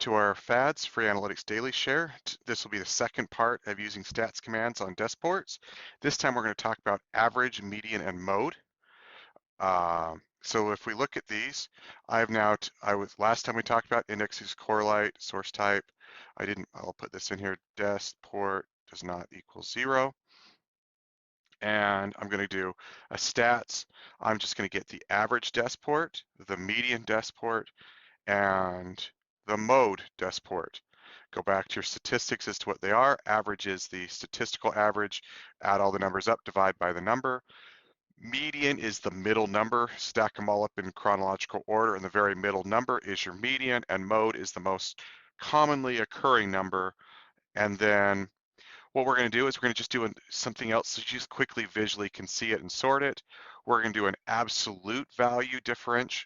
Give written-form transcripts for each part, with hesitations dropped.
to our FADS, Free Analytics Daily Share. This will be the second part of using stats commands on deskports. This time we're going to talk about average, median, and mode. So if we look at these, last time we talked about indexes, correlate, source type. I'll put this in here, deskport does not equal 0. And I'm going to do a stats. I'm just going to get the average deskport, the median deskport, and the mode deskport. Go back to your statistics as to what they are. Average is the statistical average. Add all the numbers up, divide by the number. Median is the middle number. Stack them all up in chronological order, and the very middle number is your median, and mode is the most commonly occurring number. And then what we're going to do is we're going to just do something else so you just quickly visually can see it and sort it. We're going to do an absolute value difference.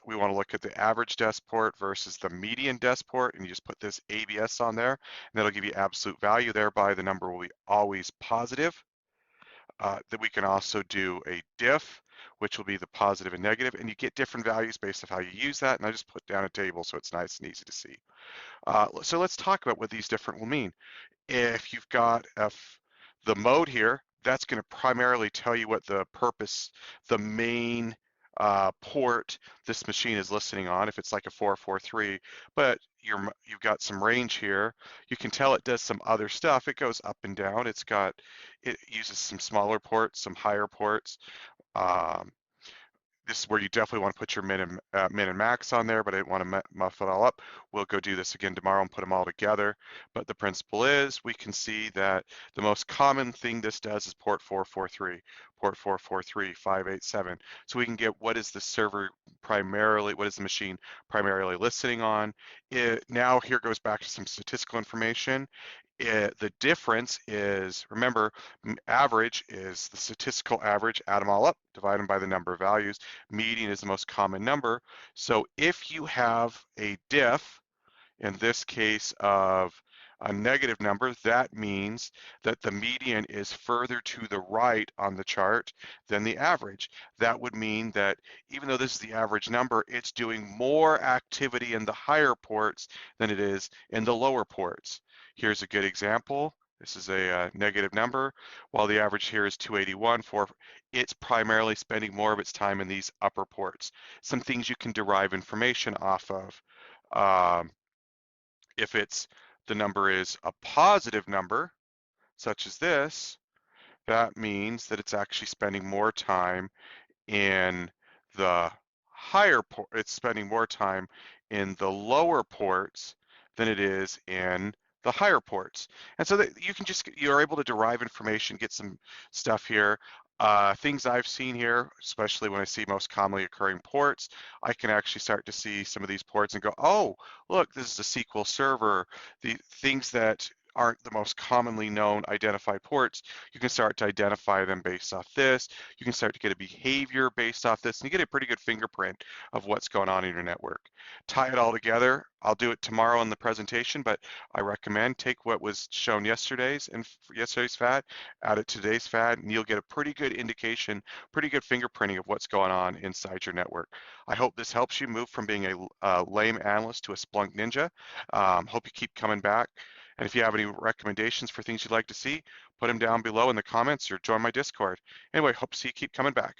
We want to look at the average deskport versus the median deskport, and you just put this ABS on there, and that'll give you absolute value. Thereby, the number will be always positive. That we can also do a diff, which will be the positive and negative, and you get different values based on how you use that. And I just put down a table so it's nice and easy to see. So let's talk about what these different will mean. If you've got the mode here, that's going to primarily tell you what the main port this machine is listening on, if it's like a 443, but you've got some range here. You can tell it does some other stuff. It goes up and down. It uses some smaller ports, some higher ports. This is where you definitely want to put your min and max on there, but I didn't want to muff it all up. We'll go do this again tomorrow and put them all together. But the principle is we can see that the most common thing this does is port 443, port 443, 587. So we can get what is the machine primarily listening on. Now here goes back to some statistical information. The difference is, remember, average is the statistical average, add them all up, divide them by the number of values. Median is the most common number. So if you have a diff, in this case of a negative number, that means that the median is further to the right on the chart than the average. That would mean that even though this is the average number, it's doing more activity in the higher ports than it is in the lower ports. Here's a good example. This is a negative number. While the average here is 281, it's primarily spending more of its time in these upper ports. Some things you can derive information off of. If the number is a positive number, such as this, that means that it's actually spending more time in the higher port. It's spending more time in the lower ports than it is in the higher ports. And so that you're able to derive information, get some stuff here. Things I've seen here, especially when I see most commonly occurring ports, I can actually start to see some of these ports and go, oh, look, this is a SQL server. The things that aren't the most commonly known identified ports, you can start to identify them based off this. You can start to get a behavior based off this, and you get a pretty good fingerprint of what's going on in your network. Tie it all together. I'll do it tomorrow in the presentation, but I recommend take what was shown yesterday's FAD, add it to today's FAD, and you'll get a pretty good indication, pretty good fingerprinting of what's going on inside your network. I hope this helps you move from being a lame analyst to a Splunk ninja. Hope you keep coming back. And if you have any recommendations for things you'd like to see, put them down below in the comments or join my Discord. Anyway, hope to see you keep coming back.